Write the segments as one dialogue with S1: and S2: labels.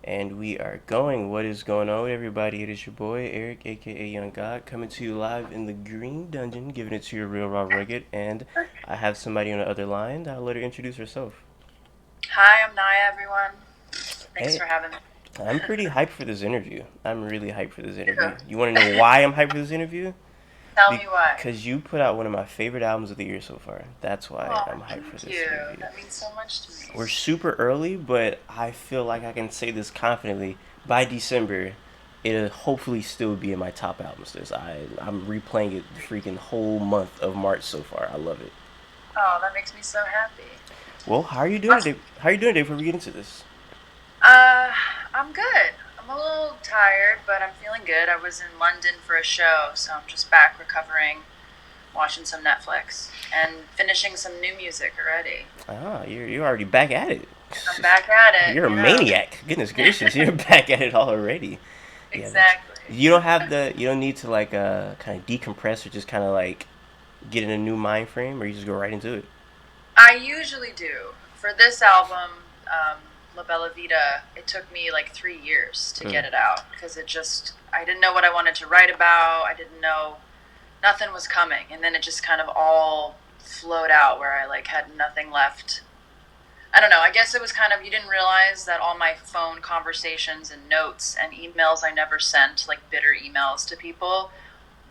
S1: And we are going. What is going on, everybody? It is your boy, Eric, aka Young God, coming to you live in the Green Dungeon, giving it to you real, raw, rugged. And I have somebody on the other line. I'll let her introduce herself.
S2: Hi, I'm Niia, everyone. Thanks
S1: Hey,
S2: for having me.
S1: I'm pretty hyped for this interview. I'm really hyped for this interview.
S2: Yeah.
S1: You want to know why I'm hyped for this interview?
S2: Tell me why.
S1: Because you put out one of my favorite albums of the year so far. That's why
S2: Oh,
S1: I'm hyped for
S2: thank
S1: this
S2: you.
S1: interview.
S2: That means so much to me.
S1: We're super early, but I feel like I can say this confidently. By December, it'll hopefully still be in my top albums list. I'm replaying it the freaking whole month of March so far. I love it.
S2: Oh, that makes me so happy.
S1: Well, how are you doing
S2: Awesome.
S1: today? How are you doing today before we get into this?
S2: Uh, I'm good. I'm a little tired, but I'm feeling good. I was in London for a show, so I'm just back recovering, watching some Netflix, and finishing some new music already.
S1: You're already back at it.
S2: I'm back at it,
S1: You're a
S2: you know.
S1: maniac. Goodness gracious, you're back at it already. Yeah, that's.
S2: Exactly.
S1: You don't need to like kind of decompress or just kind of like get in a new mind frame, or you just go right into it.
S2: I usually do. For this album, um, La Bella Vita, it took me like 3 years to
S1: Mm.
S2: get it out because I didn't know what I wanted to write about. I didn't know, nothing was coming. And then it just kind of all flowed out where I like had nothing left. I don't know. I guess it was kind of, you didn't realize that all my phone conversations and notes and emails I never sent, like bitter emails to people,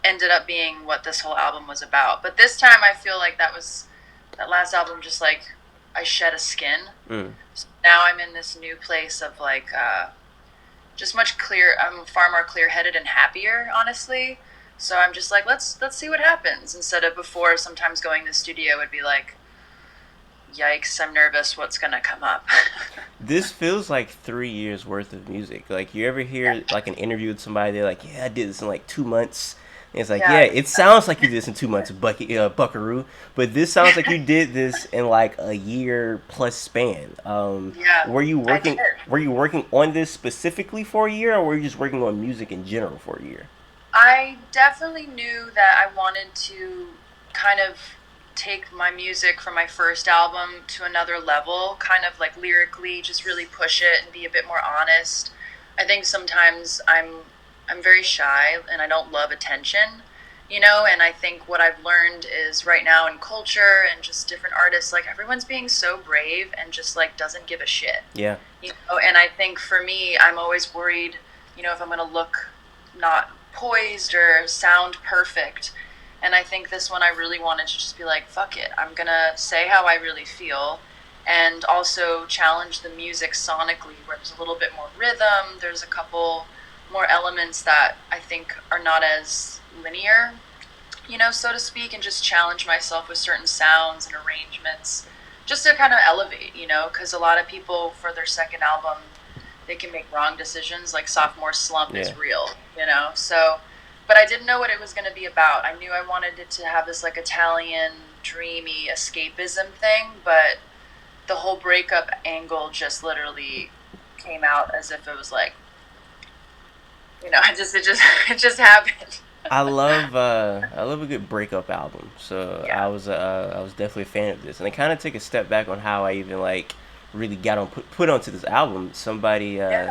S2: ended up being what this whole album was about. But this time I feel like that last album just like I shed a skin.
S1: Mm.
S2: So now I'm in this new place of like just much clear. I'm far more clear headed and happier, honestly. So I'm just like let's see what happens instead of before. Sometimes going to the studio would be like, yikes, I'm nervous. What's gonna come up?
S1: This feels like 3 years worth of music. Like you ever hear like an interview with somebody, they're like, "Yeah, I did this in like 2 months." And it's like, yeah,
S2: Yeah,
S1: it sounds like you did this in 2 months, Buckaroo. But this sounds like you did this in like a year plus span.
S2: yeah,
S1: Were you
S2: I did.
S1: working? Were you working on this specifically for a year, or were you just working on music in general for a year?
S2: I definitely knew that I wanted to kind of take my music from my first album to another level, kind of like lyrically, just really push it and be a bit more honest. I think sometimes I'm very shy and I don't love attention, and I think what I've learned is right now in culture and just different artists, like everyone's being so brave and just like doesn't give a shit.
S1: Yeah.
S2: And I think for me, I'm always worried, if I'm going to look not poised or sound perfect. And I think this one I really wanted to just be like, fuck it. I'm going to say how I really feel and also challenge the music sonically where there's a little bit more rhythm. There's a couple more elements that I think are not as linear, so to speak, and just challenge myself with certain sounds and arrangements just to kind of elevate, because a lot of people for their second album, they can make wrong decisions. Like sophomore slump
S1: Yeah.
S2: is real, So, but I didn't know what it was going to be about. I knew I wanted it to have this like Italian dreamy escapism thing, but the whole breakup angle just literally came out as if it was like, it just happened.
S1: I love a good breakup album. So
S2: Yeah.
S1: I was definitely a fan of this, and I kind of take a step back on how I even like really got on put onto this album.
S2: Yeah.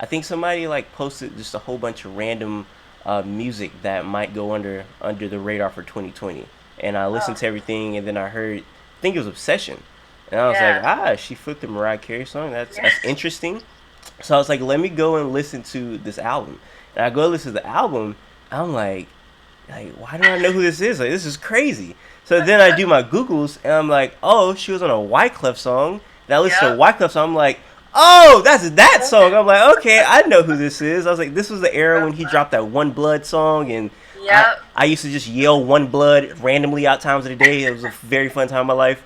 S1: I think somebody like posted just a whole bunch of random music that might go under the radar for 2020, and I listened
S2: Oh,
S1: to everything, and then I think it was Obsession, and I was like,
S2: yeah.
S1: she flipped the Mariah Carey song.
S2: Yeah.
S1: That's interesting. So I was like, let me go and listen to this album. And I go listen to the album. I'm like, why do I know who this is? Like, this is crazy. So then I do my Googles, and I'm like, oh, she was on a Wyclef song. And I listen to a
S2: Yep.
S1: Wyclef song. I'm like, oh, that's that song. I'm like, okay, I know who this is. I was like, this was the era when he dropped that One Blood song, and
S2: Yep.
S1: I used to just yell One Blood randomly out times of the day. It was a very fun time in my life.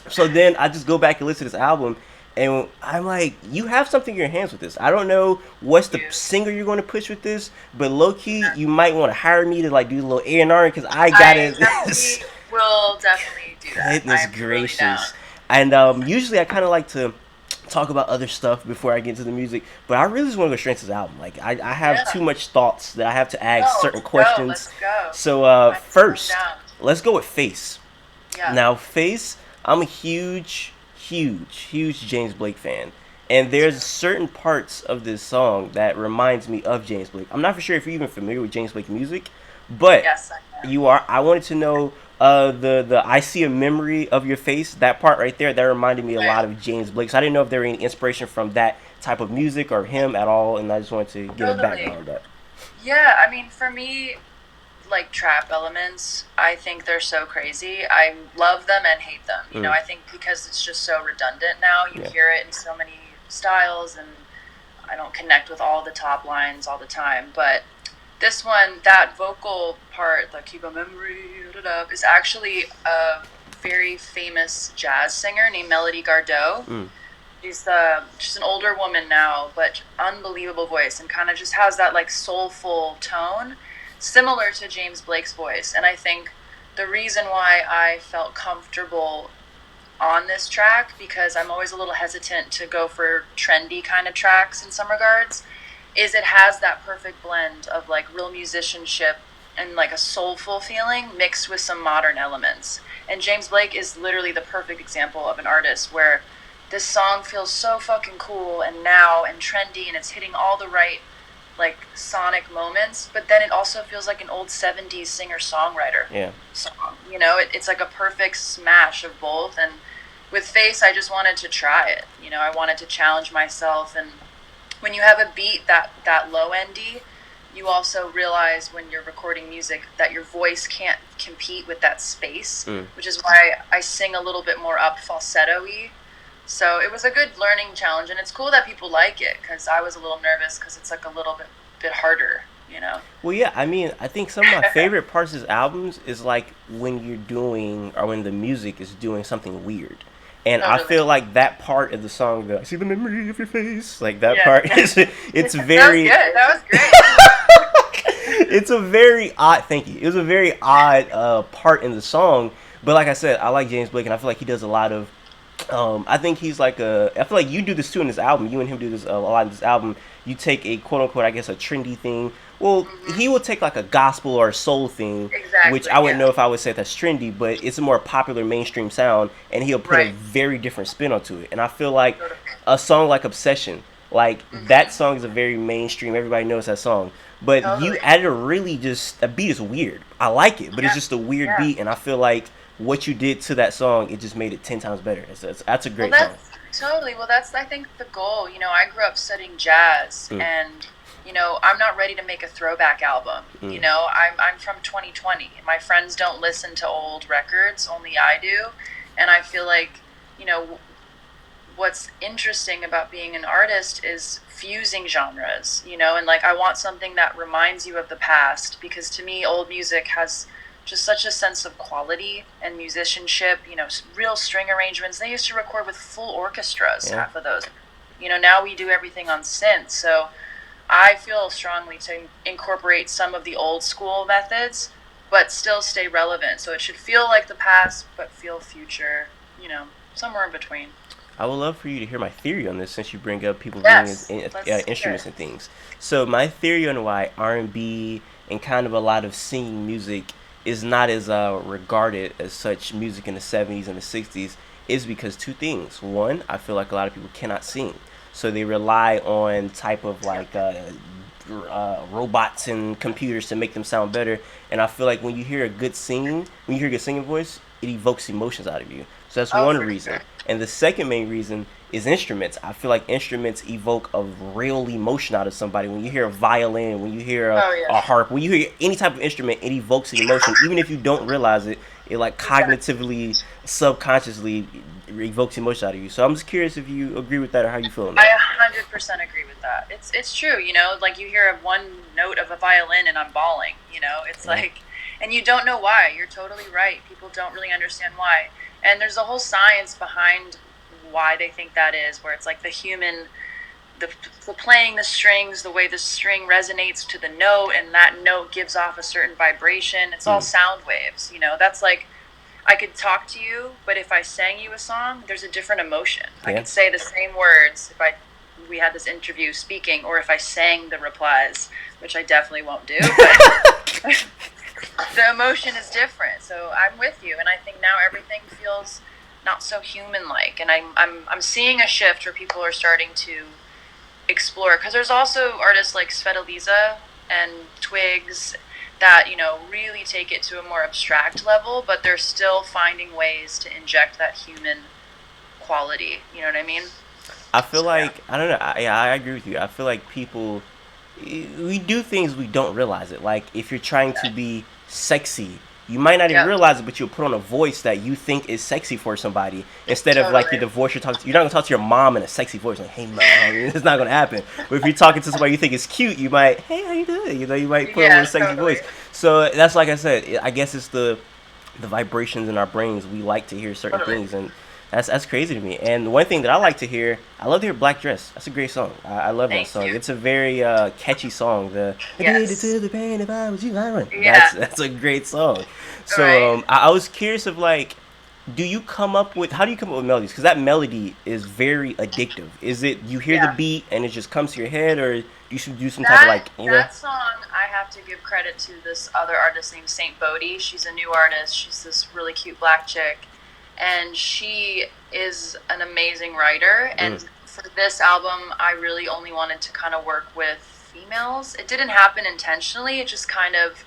S1: So then I just go back and listen to this album, and I'm like, you have something in your hands with this. I don't know what's the
S2: You.
S1: singer you're going to push with this, but low key, you might want to hire me to like do a little A&R because I got
S2: I
S1: it.
S2: definitely will definitely do that.
S1: Goodness
S2: I'm totally down.
S1: gracious. And usually I kind of like to talk about other stuff before I get into the music, but I really just want to go straight to the album. Like I have too
S2: Yeah.
S1: much thoughts that I have to ask
S2: No,
S1: certain
S2: let's go.
S1: questions.
S2: Let's go.
S1: So
S2: I'm so
S1: first,
S2: down.
S1: let's go with Face.
S2: Yeah.
S1: Now, Face, I'm a huge James Blake fan. And there's certain parts of this song that reminds me of James Blake. I'm not for sure if you're even familiar with James Blake music, but
S2: Yes, I am.
S1: you are. I wanted to know the I see a memory of your face. That part right there, that reminded me a
S2: Right.
S1: lot of James Blake. So I didn't know if there were any inspiration from that type of music or him at all, and I just wanted to get a
S2: Totally.
S1: background on that.
S2: Yeah, I mean, for me, like trap elements, I think they're so crazy. I love them and hate them. You know,
S1: Mm,
S2: I think because it's just so redundant now. You
S1: yeah.
S2: hear it in so many styles, and I don't connect with all the top lines all the time. But this one, that vocal part, the keep a memory, da, da, da, is actually a very famous jazz singer named Melody Gardot.
S1: Mm,
S2: She's an older woman now, but unbelievable voice and kind of just has that like soulful tone, similar to James Blake's voice. And I think the reason why I felt comfortable on this track, because I'm always a little hesitant to go for trendy kind of tracks in some regards, is it has that perfect blend of like real musicianship and like a soulful feeling mixed with some modern elements. And James Blake is literally the perfect example of an artist where this song feels so fucking cool and now and trendy, and it's hitting all the right like sonic moments, but then it also feels like an old 70s singer-songwriter
S1: yeah.
S2: song. It's like a perfect smash of both. And with Face, I just wanted to try it. I wanted to challenge myself. And when you have a beat that low endy, you also realize when you're recording music that your voice can't compete with that space,
S1: Mm.
S2: which is why I sing a little bit more up falsetto-y. So it was a good learning challenge, and it's cool that people like it, because I was a little nervous because it's like a little bit harder.
S1: Well, yeah, I mean, I think some of my favorite parts of his albums is like when you're doing or when the music is doing something weird. And I
S2: Totally.
S1: feel like that part of the song, the I see the memory of your face, like that
S2: Yeah.
S1: part is it's
S2: That was
S1: very
S2: good. That was great.
S1: it's a very odd thank you. It was a very odd part in the song, but like I said, I like James Blake and I feel like he does a lot of I think he's like a. I feel like you do this too in this album. You and him do this a lot in this album. You take a quote unquote, I guess, a trendy thing. Well, he will take like a gospel or a soul thing, which
S2: Exactly.
S1: I wouldn't
S2: Yeah.
S1: know if I would say that's trendy, but it's a more popular mainstream sound, and he'll put a
S2: Right.
S1: very different spin onto it. And I feel like
S2: Totally.
S1: a song like Obsession, like that song is a very mainstream. Everybody knows that song, but you
S2: Totally.
S1: added a beat is weird. I like it, but it's
S2: Yeah.
S1: just a weird
S2: Yeah.
S1: beat, and I feel like what you did to that song, it just made it 10 times better. That's a
S2: Well,
S1: great song.
S2: that's totally. Well, that's I think the goal. I grew up studying jazz,
S1: Mm,
S2: and I'm not ready to make a throwback album.
S1: mm,
S2: I'm from 2020. My friends don't listen to old records, only I do, and I feel like you know what's interesting about being an artist is fusing genres, and like I want something that reminds you of the past, because to me old music has just such a sense of quality and musicianship, real string arrangements. They used to record with full orchestras,
S1: yeah.
S2: half of those. Now we do everything on synth. So I feel strongly to incorporate some of the old school methods, but still stay relevant. So it should feel like the past, but feel future, somewhere in between.
S1: I would love for you to hear my theory on this since you bring up people bringing
S2: Yes, let's hear
S1: instruments
S2: it.
S1: and things. So my theory on why R&B and kind of a lot of singing music is not as regarded as such music in the 70s and the 60s is because two things. One, I feel like a lot of people cannot sing. So they rely on type of like robots and computers to make them sound better. And I feel like when you hear a good singing voice, it evokes emotions out of you. So that's
S2: Oh,
S1: one
S2: for
S1: reason.
S2: sure.
S1: And the second main reason is instruments. I feel like instruments evoke a real emotion out of somebody. When you hear a violin, when you hear
S2: Oh
S1: a
S2: yeah,
S1: harp, when you hear any type of instrument, it evokes an emotion. Even if you don't realize it, it like
S2: exactly.
S1: cognitively, subconsciously evokes emotion out of you. So I'm just curious if you agree with that or how you feel on
S2: I
S1: that.
S2: 100% agree with that. It's true. Like you hear one note of a violin and I'm bawling. It's
S1: Yeah.
S2: like, and you don't know why. You're totally right. People don't really understand why. And there's a whole science behind why they think that is, where it's like the playing the strings, the way the string resonates to the note, and that note gives off a certain vibration. It's all
S1: Mm,
S2: sound waves. That's like I could talk to you, but if I sang you a song, there's a different emotion. I
S1: yeah.
S2: could say the same words if we had this interview speaking, or if I sang the replies, which I definitely won't do. But the emotion is different. So I'm with you, and I think now everything feels not so human like. And I'm seeing a shift where people are starting to explore, because there's also artists like Svetaliza and Twigs that, you know, really take it to a more abstract level, but they're still finding ways to inject that human quality. You know what I mean?
S1: I feel
S2: So yeah,
S1: like I don't know. I agree with you. I feel like people we do things we don't realize it. Like if you're trying to be sexy, you might not even
S2: yeah,
S1: realize it, but you'll put on a voice that you think is sexy for somebody instead of like
S2: totally.
S1: the voice you're talking to. You're not gonna talk to your mom in a sexy voice like, "Hey, mom," it's not gonna happen. But if you're talking to somebody you think is cute, you might, "Hey, how you doing?" You know, you might put on with
S2: Yeah,
S1: a sexy
S2: totally,
S1: voice. So that's like I said. I guess it's the vibrations in our brains. We like to hear certain
S2: totally.
S1: things, and that's crazy to me. And one thing that I like to hear, I love to hear "Black Dress." That's a great song. I love that
S2: Thank
S1: song.
S2: you.
S1: It's a very catchy song. The I did it
S2: Yes.
S1: to the pain if I was you, I run.
S2: Yeah.
S1: That's a great song. So
S2: Right.
S1: I was curious of like, do you come up with how do you come up with melodies? Because that melody is very addictive. Is it you hear the
S2: Yeah.
S1: beat and it just comes to your head, or you should do some type of
S2: That
S1: like you know?
S2: that song, I have to give credit to this other artist named Saint Bodhi. She's a new artist. She's this really cute black chick, and she is an amazing writer.
S1: Mm,
S2: And for this album, I really only wanted to kind of work with females. It didn't happen intentionally. It just kind of,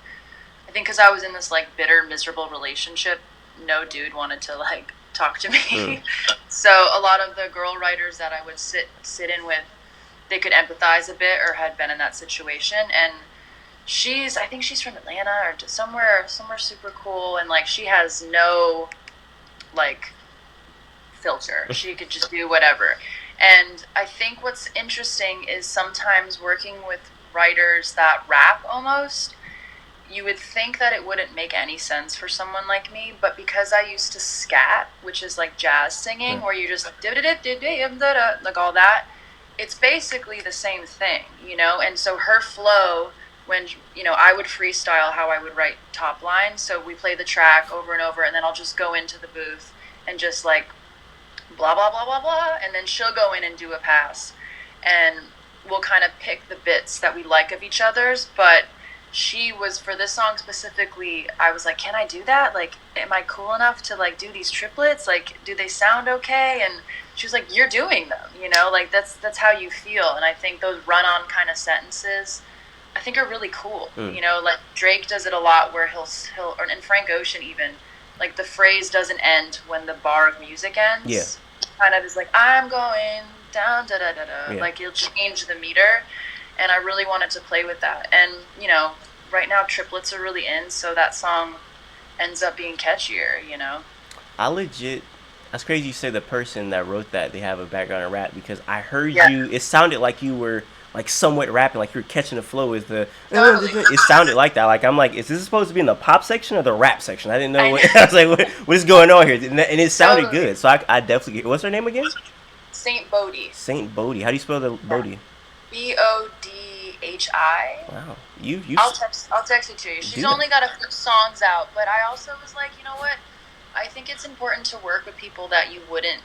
S2: I think, because I was in this like bitter, miserable relationship. No dude wanted to like talk to
S1: mm,
S2: me. So a lot of the girl writers that I would sit in with, they could empathize a bit or had been in that situation. And I think she's from Atlanta or just somewhere super cool, and like she has no like filter. She could just do whatever. And I think what's interesting is sometimes working with writers that rap almost, you would think that it wouldn't make any sense for someone like me, but because I used to scat, which is like jazz singing,
S1: mm,
S2: where you just like all that, it's basically the same thing, you know. And so her flow, when you know, I would freestyle how I would write top line. So we play the track over and over, and then I'll just go into the booth and just like blah blah blah blah blah, and then she'll go in and do a pass, and we'll kind of pick the bits that we like of each other's. But she was, for this song specifically, I was like, can I do that? Like, am I cool enough to like do these triplets? Like, do they sound okay? And she was like, you're doing them, you know, like that's how you feel. And I think those run-on kind of sentences, I think, are really cool.
S1: mm.
S2: You know, like Drake does it a lot, where or and Frank Ocean even, like the phrase doesn't end when the bar of music
S1: Yeah,
S2: ends. Kind of is like, I'm going down da da da da.
S1: yeah.
S2: Like he'll change the meter, and I really wanted to play with that. And you know, right now triplets are really in, so that song ends up being catchier. You know.
S1: I legit. That's crazy. You say the person that wrote that they have a background in rap because I heard
S2: Yeah.
S1: you. It sounded like you were like somewhat rapping, like you were catching the flow. Is the
S2: Totally.
S1: it sounded like that? Like I'm like, is this supposed to be in the pop section or the rap section? I didn't know.
S2: I
S1: What, I was like, what is going on here? And it sounded
S2: totally.
S1: good. So I definitely. What's her name again?
S2: Saint Bodhi.
S1: Saint Bodhi. How do you spell the
S2: Yeah.
S1: Bodhi?
S2: Bodhi.
S1: Wow. You
S2: I'll text it to you.
S1: do
S2: She's
S1: that.
S2: only got a few songs out, but I also was like, you know what? I think it's important to work with people that you wouldn't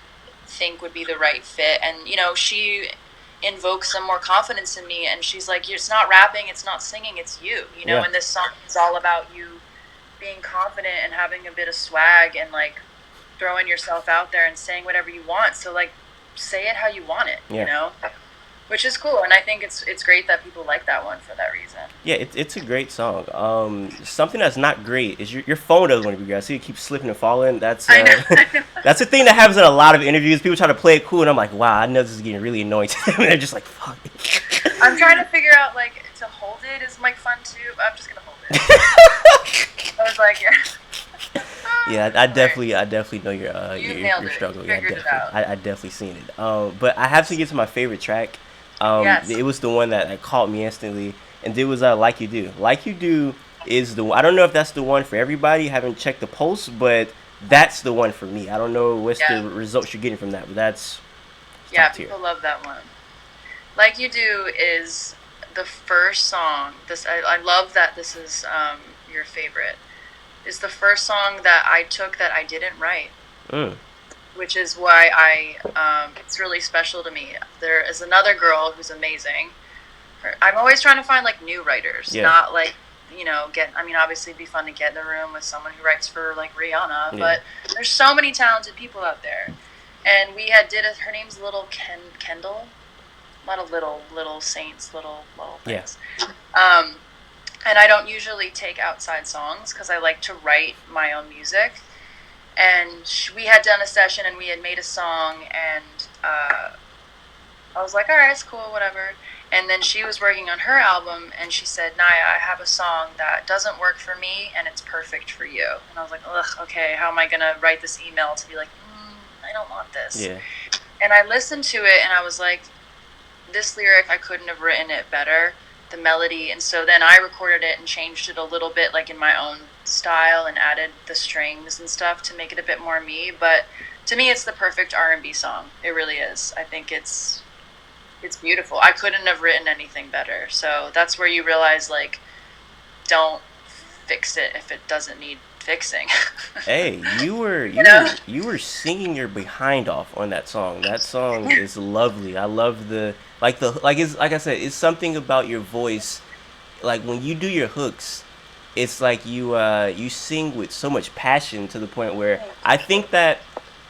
S2: think would be the right fit. And you know, she invokes some more confidence in me, and she's like, it's not rapping, it's not singing, it's you. You know,
S1: Yeah.
S2: and this song is all about you being confident and having a bit of swag and like throwing yourself out there and saying whatever you want. So like, say it how you want it. You
S1: Yeah.
S2: know, which is cool. And I think it's great that people like that one for that reason.
S1: Yeah, it's a great song. Something that's not great is your phone doesn't want to be good. I see it keeps slipping and falling. That's
S2: I know. I know.
S1: that's the thing that happens in a lot of interviews. People try to play it cool, and I'm like, wow, I know this is getting really annoying to them. And they're just like, fuck.
S2: I'm trying to figure out like to hold it is like fun too. I'm just gonna hold it. I was like, yeah.
S1: Yeah, I definitely know
S2: You nailed
S1: your
S2: it.
S1: struggle.
S2: You
S1: Yeah,
S2: figured it
S1: definitely.
S2: out.
S1: I definitely seen it. But I have to get to my favorite track.
S2: Yes.
S1: It was the one that caught me instantly, and it was "Like You Do." "Like You Do" is the. I don't know if that's the one for everybody. I haven't checked the pulse, but that's the one for me. I don't know what's the
S2: Yeah.
S1: results you're getting from that, but that's
S2: Yeah,
S1: top tier.
S2: people love that one. Like You Do is the first song. I love that this is your favorite. Is the first song that I took that I didn't write,
S1: Mm,
S2: which is why it's really special to me. There is another girl who's amazing. I'm always trying to find like new writers,
S1: yeah.
S2: not like I mean, obviously it'd be fun to get in the room with someone who writes for like Rihanna,
S1: Yeah.
S2: but there's so many talented people out there. And we had her name's Little Kendall. A lot of little saints, little things.
S1: Yeah.
S2: And I don't usually take outside songs because I like to write my own music. And we had done a session and we had made a song, and I was like, all right, it's cool, whatever. And then she was working on her album, and she said, Niia, I have a song that doesn't work for me, and it's perfect for you. And I was like, ugh, okay, how am I going to write this email to be like, I don't want this.
S1: Yeah.
S2: And I listened to it, and I was like, this lyric, I couldn't have written it better, the melody. And so then I recorded it and changed it a little bit, like in my own style, and added the strings and stuff to make it a bit more me. But to me, it's the perfect R&B song. It really is. I think it's beautiful. I couldn't have written anything better. So that's where you realize, like, don't fix it if it doesn't need fixing.
S1: Hey, you were singing your behind off on that song. That song is lovely. I love it's like I said, it's something about your voice. Like when you do your hooks, it's like you sing with so much passion to the point where I think that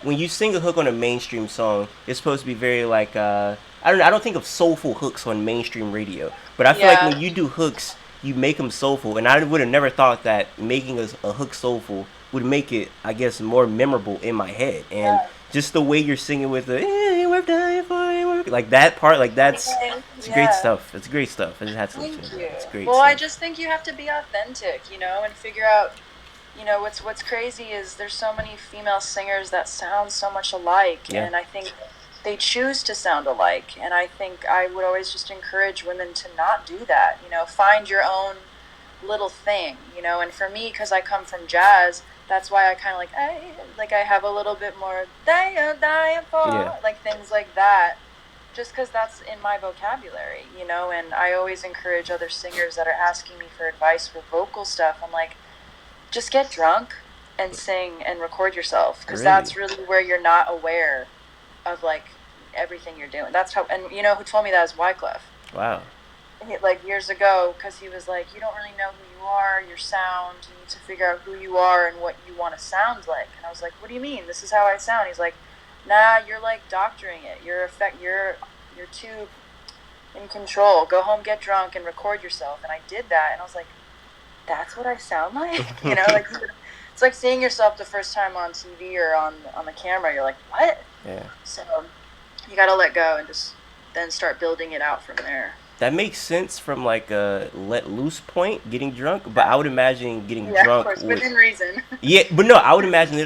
S1: when you sing a hook on a mainstream song, it's supposed to be very like I don't think of soulful hooks on mainstream radio, but I feel like when you do hooks, you make them soulful, and I would have never thought that making a hook soulful would make it, I guess, more memorable in my head. And just the way you're singing with the we're dying for you, like that part, like it's great stuff. It's great stuff. I just had to let you know. It's great.
S2: Well,
S1: stuff.
S2: I just think you have to be authentic, and figure out. What's crazy is there's so many female singers that sound so much alike, and I think they choose to sound alike. And I think I would always just encourage women to not do that. Find your own little thing. And for me, because I come from jazz, that's why I kind of I have a little bit more like things like that, just because that's in my vocabulary. And I always encourage other singers that are asking me for advice for vocal stuff. I'm like, just get drunk and sing and record yourself, because that's really where you're not aware of like everything you're doing. That's how. And who told me that is Wyclef.
S1: Wow.
S2: Like years ago, because he was like, you don't really know who you are, your sound. You need to figure out who you are and what you want to sound like. And I was like, what do you mean? This is how I sound. He's like, nah, you're like doctoring it. You're too in control. Go home, get drunk, and record yourself. And I did that, and I was like, that's what I sound like. Like it's like seeing yourself the first time on TV or on the camera. You're like, what?
S1: Yeah.
S2: So you got to let go and just then start building it out from there.
S1: That makes sense from like a let loose point, getting drunk. But I would imagine getting drunk.
S2: Of course, within reason.
S1: Yeah, but no, I would imagine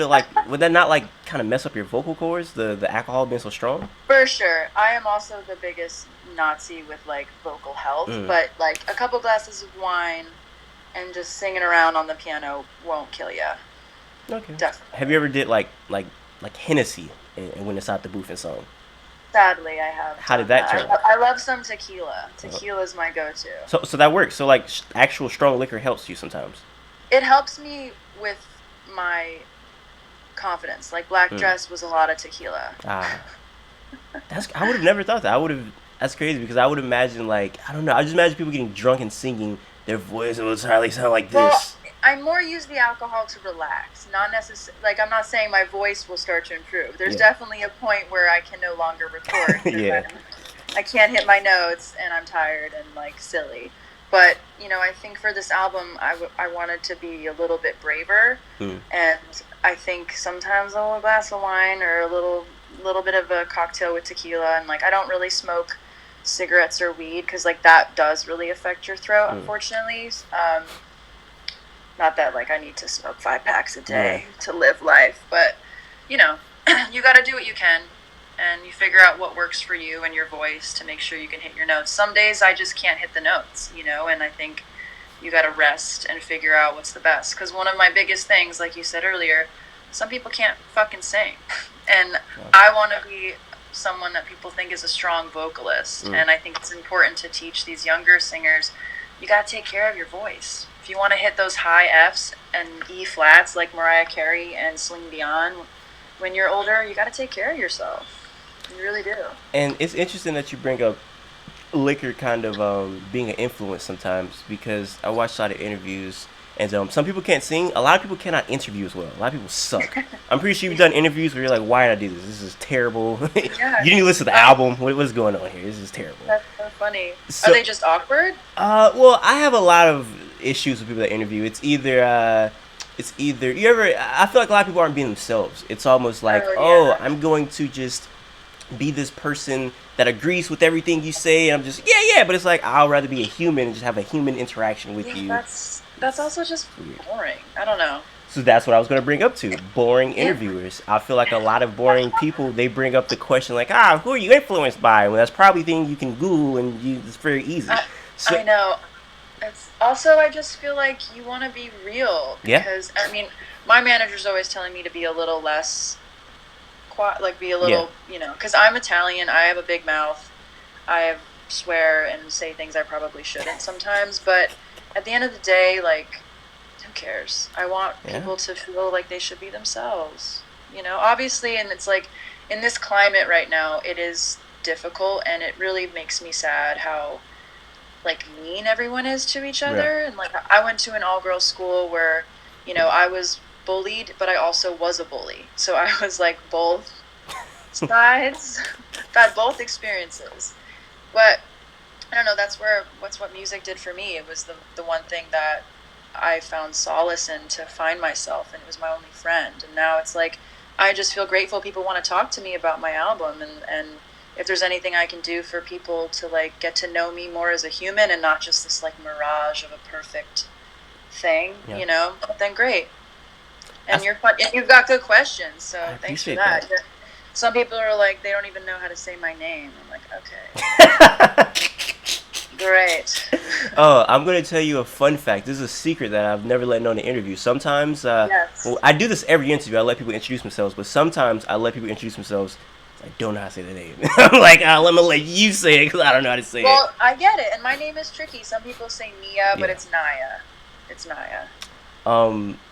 S1: would that not like kind of mess up your vocal cords? The alcohol being so strong.
S2: For sure, I am also the biggest Nazi with like vocal health, but like a couple glasses of wine and just singing around on the piano won't kill you.
S1: Okay.
S2: Definitely.
S1: Have you ever did like Hennessy and went inside the booth and sung?
S2: Sadly, I have.
S1: How did that turn?
S2: I love some tequila. Tequila's my go-to.
S1: So that works. So like actual strong liquor helps you sometimes.
S2: It helps me with my confidence. Like Black Dress was a lot of tequila.
S1: I would have never thought that. That's crazy, because I would imagine I don't know. I just imagine people getting drunk and singing. Their voice will entirely sound like this.
S2: Well, I more use the alcohol to relax, not necessarily. Like, I'm not saying my voice will start to improve. There's definitely a point where I can no longer record. I can't hit my notes, and I'm tired and like silly. But I think for this album, I wanted to be a little bit braver, and I think sometimes a little glass of wine or a little bit of a cocktail with tequila, and like I don't really smoke cigarettes or weed, because like that does really affect your throat, unfortunately. Not that like I need to smoke 5 packs a day to live life, but you got to do what you can, and you figure out what works for you and your voice to make sure you can hit your notes. Some days I just can't hit the notes, and I think you got to rest and figure out what's the best, because one of my biggest things, like you said earlier, some people can't fucking sing, and I want to be someone that people think is a strong vocalist, and I think it's important to teach these younger singers, you got to take care of your voice. If you want to hit those high Fs and E flats like Mariah Carey and Celine Dion, when you're older, you got to take care of yourself. You really do.
S1: And it's interesting that you bring up liquor kind of being an influence sometimes because I watch a lot of interviews and some people can't sing. A lot of people cannot interview as well. A lot of people suck. I'm pretty sure you've done interviews where you're like, why did I do this? This is terrible. You
S2: Yeah.
S1: didn't even listen to the album. What's going on here? This is terrible.
S2: That's so funny. Are
S1: So,
S2: they just awkward?
S1: well, I have a lot of issues with people that interview. It's either you ever. I feel like a lot of people aren't being themselves. It's almost like,
S2: Oh
S1: oh,
S2: yeah.
S1: I'm going to just be this person that agrees with everything you say. I'm just yeah, but it's like I'll rather be a human and just have a human interaction with
S2: Yeah,
S1: you.
S2: that's also just
S1: Weird.
S2: boring. I don't know.
S1: So that's what I was going to bring up to boring
S2: Yeah.
S1: interviewers. I feel like a lot of boring people they bring up the question like, who are you influenced by? Well, that's probably thing you can Google and it's very easy.
S2: I,
S1: So
S2: I know. It's also I just feel like you want to be real
S1: yeah,
S2: because I mean my manager's always telling me to be a little less quiet, like be a
S1: yeah,
S2: little because I'm Italian. I have a big mouth. Swear and say things I probably shouldn't sometimes, but at the end of the day, like who cares? I want
S1: yeah,
S2: people to feel like they should be themselves. Obviously, and it's like in this climate right now, it is difficult, and it really makes me sad how like mean everyone is to each
S1: right.
S2: other. And like I went to an all-girls school where, I was bullied, but I also was a bully. So I was like both sides. I've had both experiences. But I don't know, that's what music did for me. It was the one thing that I found solace in to find myself, and it was my only friend. And now it's like I just feel grateful people want to talk to me about my album, and if there's anything I can do for people to like get to know me more as a human and not just this like mirage of a perfect thing,
S1: Yeah,
S2: then great. And
S1: that's,
S2: you're fun, and you've got good questions, so
S1: I
S2: thanks for
S1: appreciate
S2: that.
S1: that.
S2: Some people are like they don't even know how to say my name. I'm like, okay, great.
S1: Oh, I'm gonna tell you a fun fact. This is a secret that I've never let known in an interview. Sometimes, well,
S2: Yes.
S1: I do this every interview. I let people introduce themselves, but sometimes I let people introduce themselves. I don't know how to say their name. I'm like, let me let you say it because I don't know how to say it.
S2: Well, I get it, and my name is tricky. Some people say Nia, but
S1: Yeah.
S2: it's Niia. It's Niia.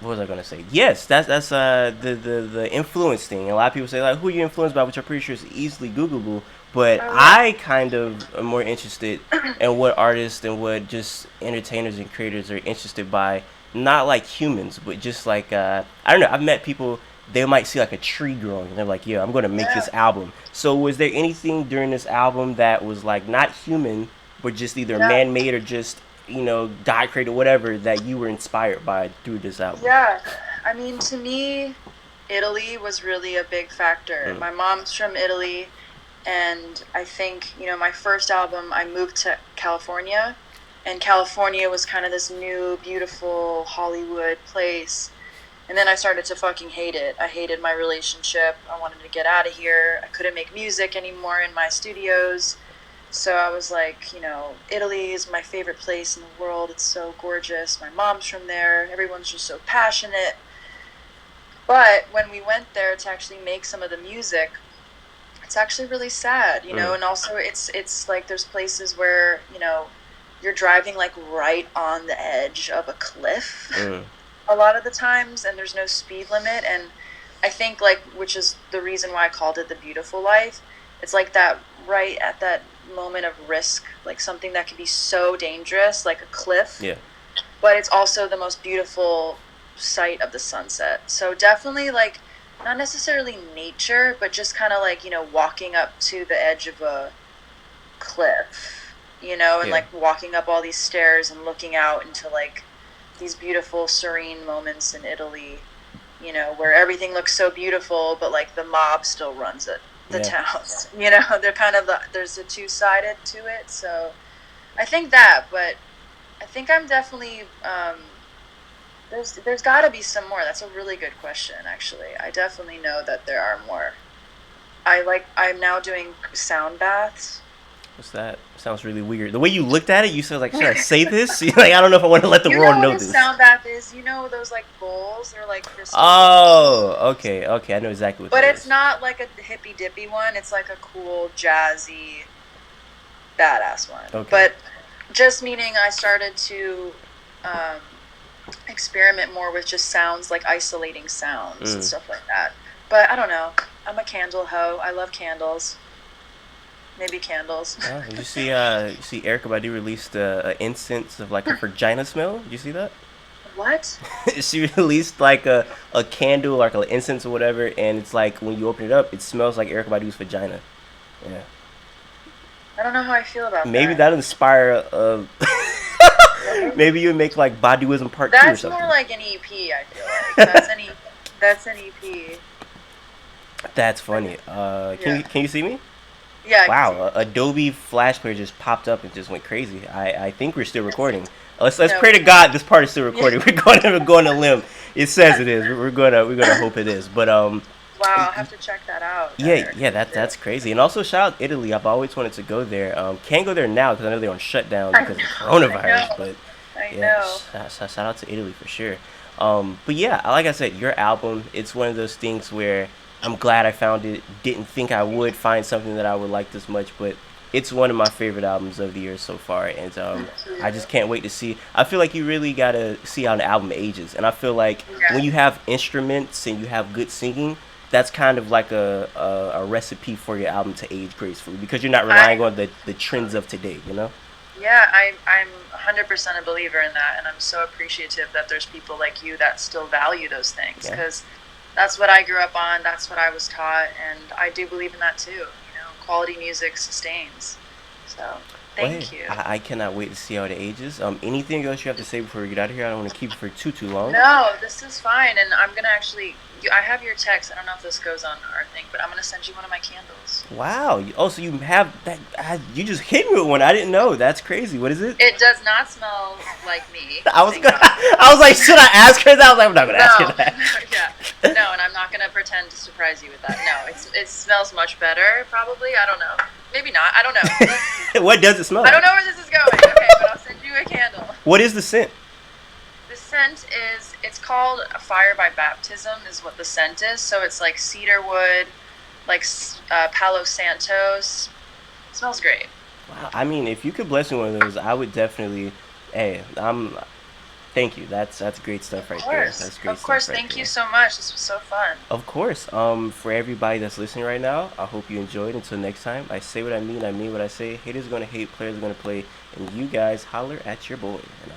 S1: What was I gonna say? Yes, that's the influence thing. A lot of people say like, who are you influenced by, which I'm pretty sure is easily Googleable. But
S2: Oh yeah.
S1: I kind of am more interested in what artists and what just entertainers and creators are interested by, not like humans, but just like I don't know. I've met people. They might see like a tree growing, and they're like, "Yeah, I'm gonna make this
S2: Yeah.
S1: album." So, was there anything during this album that was like not human, but just either
S2: Yeah.
S1: man-made or just God created, whatever that you were inspired by through this album?
S2: Yeah. I mean, to me, Italy was really a big factor.
S1: Mm,
S2: My mom's from Italy, and I think, my first album, I moved to California, and California was kind of this new, beautiful Hollywood place. And then I started to fucking hate it. I hated my relationship. I wanted to get out of here. I couldn't make music anymore in my studios. So I was like, Italy is my favorite place in the world. It's so gorgeous. My mom's from there. Everyone's just so passionate. But when we went there to actually make some of the music, it's actually really sad,
S1: mm,
S2: and also it's like there's places where, you're driving like right on the edge of a cliff
S1: mm,
S2: a lot of the times, and there's no speed limit. And I think like, which is the reason why I called it The Beautiful Life. It's like that right at that moment of risk, like something that can be so dangerous, like a cliff,
S1: yeah,
S2: but it's also the most beautiful sight of the sunset. So definitely like not necessarily nature, but just kind of like, walking up to the edge of a cliff, and
S1: yeah,
S2: like walking up all these stairs and looking out into like these beautiful serene moments in Italy, where everything looks so beautiful, but like the mob still runs it, the
S1: yeah.
S2: towns. They're kind of there's a two-sided to it. So I think that, but I think I'm definitely there's got to be some more. That's a really good question, actually. I definitely know that there are more. I'm now doing sound baths.
S1: What's that? Sounds really weird. The way you looked at it, you said like, should I say this? Like, I don't know if I want to let the
S2: You know
S1: world
S2: what
S1: know
S2: a
S1: this.
S2: sound bath is? Those like bowls? They're like crystal bowls.
S1: Oh, okay. I know exactly what
S2: But
S1: that
S2: it's
S1: is.
S2: not like a hippy dippy one. It's like a cool, jazzy, badass one.
S1: Okay.
S2: But just meaning I started to um, experiment more with just sounds, like isolating sounds and
S1: Mm.
S2: stuff like that. But I don't know. I'm a candle hoe. I love candles. Maybe candles.
S1: Oh, did you see Erykah Badu released a incense of like a vagina smell? Did you see that?
S2: What?
S1: She released like a candle, like an incense or whatever, and it's like when you open it up, it smells like Erykah Badu's vagina. Yeah.
S2: I don't know how I feel about
S1: Maybe
S2: that.
S1: that'll inspire.
S2: Right?
S1: Maybe you would make like Baduism Part 2 or
S2: That's more
S1: something.
S2: like an EP. I feel like that's an EP.
S1: That's funny.
S2: Yeah.
S1: Can you see me?
S2: Yeah, I can see
S1: Wow,
S2: you.
S1: Adobe Flash Player just popped up and just went crazy. I think we're still recording. Let's
S2: No,
S1: pray to
S2: we're
S1: God this part is still
S2: not.
S1: recording. We're going to limb. It says it is. We're gonna hope it is. But
S2: Wow, I'll have to check that out
S1: yeah,
S2: better.
S1: yeah, that's crazy. And also shout out Italy. I've always wanted to go there. Can't go there now because I know they're on shutdown
S2: I
S1: because of
S2: know, I
S1: coronavirus.
S2: know,
S1: But
S2: I
S1: yeah,
S2: know.
S1: shout out to Italy for sure. But yeah, like I said, your album, it's one of those things where I'm glad I found it. Didn't think I would find something that I would like this much, but it's one of my favorite albums of the year so far. And I just can't wait to see. I feel like you really gotta see how an album ages. And I feel like
S2: Yeah,
S1: when you have instruments and you have good singing, that's kind of like a recipe for your album to age gracefully because you're not
S2: I
S1: relying on the trends of today, you know?
S2: yeah, I'm 100% a believer in that, and I'm so appreciative that there's people like you that still value those things
S1: Yeah.
S2: because that's what I grew up on. That's what I was taught, and I do believe in that too. Quality music sustains. So,
S1: Well, hey,
S2: thank you.
S1: I cannot wait to see how it ages. Anything else you have to say before we get out of here? I don't want to keep it for too long.
S2: No, this is fine, and I'm gonna actually. I have your text. I don't know if this goes on our thing, but I'm gonna send you one of my candles.
S1: Wow. Oh, so you have that? You just hit me with one. I didn't know. That's crazy. What is it?
S2: It does not smell like me.
S1: I was
S2: Thank
S1: gonna.
S2: God.
S1: I was like, should I ask her that? I was like, I'm not gonna ask her
S2: No,
S1: that.
S2: yeah, no, and I'm not gonna pretend to surprise you with that. No, it smells much better. Probably, I don't know. Maybe not. I don't know.
S1: What does it smell
S2: I don't
S1: like?
S2: know where this is going. Okay, but I'll send you a candle.
S1: What is the scent?
S2: The scent is. It's called Fire by Baptism. Is what the scent is. So it's like cedar wood, like Palo Santos. It smells great.
S1: Wow. I mean, if you could bless me one of those, I would definitely. Hey, I'm. Thank you. That's great stuff right there. That's great
S2: Of course.
S1: stuff right
S2: Thank you
S1: there.
S2: so much. This was so fun.
S1: Of course. For everybody that's listening right now, I hope you enjoyed. Until next time, I say what I mean what I say. Haters gonna hate, players gonna play, and you guys holler at your boy. And